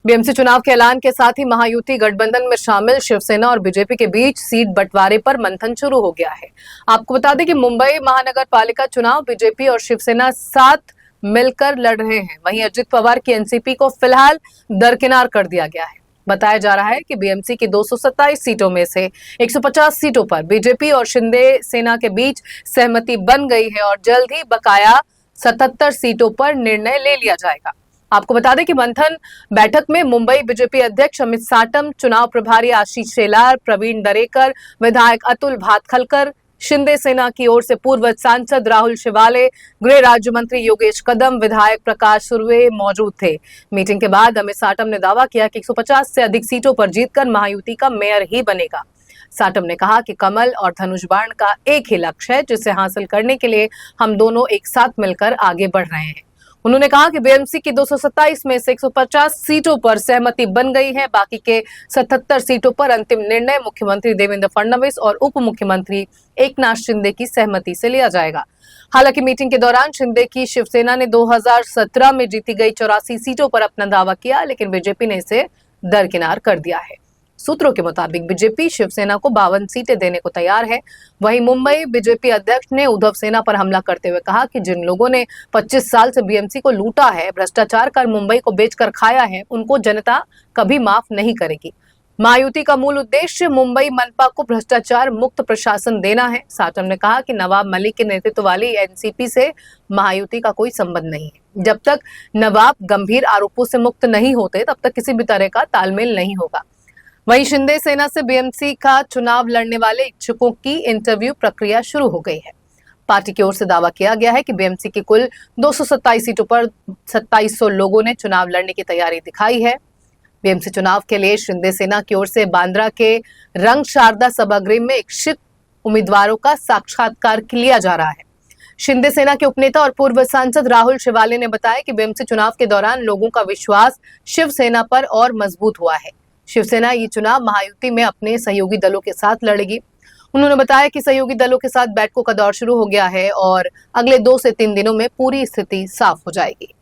BMC चुनाव के ऐलान के साथ ही महायुति गठबंधन में शामिल शिवसेना और बीजेपी के बीच सीट बंटवारे पर मंथन शुरू हो गया है। आपको बता दें कि मुंबई महानगर पालिका चुनाव बीजेपी और शिवसेना साथ मिलकर लड़ रहे हैं। वहीं अजित पवार की एनसीपी को फिलहाल दरकिनार कर दिया गया है। बताया जा रहा है कि बीएमसी की 227 सीटों में से 150 सीटों पर बीजेपी और शिंदे सेना के बीच सहमति बन गई है और जल्द ही बकाया 77 सीटों पर निर्णय ले लिया जाएगा। आपको बता दें कि मंथन बैठक में मुंबई बीजेपी अध्यक्ष अमित साटम, चुनाव प्रभारी आशीष शेलार, प्रवीण दरेकर, विधायक अतुल भातखलकर, शिंदे सेना की ओर से पूर्व सांसद राहुल शिवाले, गृह राज्य मंत्री योगेश कदम, विधायक प्रकाश सुर्वे मौजूद थे। मीटिंग के बाद अमित साटम ने दावा किया कि 150 से अधिक सीटों पर जीतकर महायुति का मेयर ही बनेगा। साटम ने कहा कि कमल और धनुष बाण का एक ही लक्ष्य है, जिसे हासिल करने के लिए हम दोनों एक साथ मिलकर आगे बढ़ रहे हैं। उन्होंने कहा कि बीएमसी की 227 में से 150 सीटों पर सहमति बन गई है। बाकी के 77 सीटों पर अंतिम निर्णय मुख्यमंत्री देवेंद्र फडणवीस और उप मुख्यमंत्री एकनाथ शिंदे की सहमति से लिया जाएगा। हालांकि मीटिंग के दौरान शिंदे की शिवसेना ने 2017 में जीती गई 84 सीटों पर अपना दावा किया, लेकिन बीजेपी ने इसे दरकिनार कर दिया है। सूत्रों के मुताबिक बीजेपी शिवसेना को 52 सीटें देने को तैयार है। वहीं मुंबई बीजेपी अध्यक्ष ने उद्धव सेना पर हमला करते हुए कहा कि जिन लोगों ने 25 साल से बीएमसी को लूटा है, भ्रष्टाचार कर मुंबई को बेचकर खाया है, उनको जनता कभी माफ नहीं करेगी। महायुति का मूल उद्देश्य मुंबई मनपा को भ्रष्टाचार मुक्त प्रशासन देना है। साटम ने कहा कि नवाब मलिक के नेतृत्व वाली एनसीपी से महायुति का कोई संबंध नहीं है। जब तक नवाब गंभीर आरोपों से मुक्त नहीं होते, तब तक किसी भी तरह का तालमेल नहीं होगा। वहीं शिंदे सेना से बीएमसी का चुनाव लड़ने वाले इच्छुकों की इंटरव्यू प्रक्रिया शुरू हो गई है। पार्टी की ओर से दावा किया गया है कि बीएमसी की कुल 227 सीटों पर 2700 लोगों ने चुनाव लड़ने की तैयारी दिखाई है। बीएमसी चुनाव के लिए शिंदे सेना की ओर से बांद्रा के रंग शारदा सभागृह में इच्छुक उम्मीदवारों का साक्षात्कार लिया जा रहा है। शिंदे सेना के उपनेता और पूर्व सांसद राहुल शिवाले ने बताया कि बीएमसी चुनाव के दौरान लोगों का विश्वास शिवसेना पर और मजबूत हुआ है। शिवसेना ये चुनाव महायुति में अपने सहयोगी दलों के साथ लड़ेगी। उन्होंने बताया कि सहयोगी दलों के साथ बैठकों का दौर शुरू हो गया है और अगले 2 से 3 दिनों में पूरी स्थिति साफ हो जाएगी।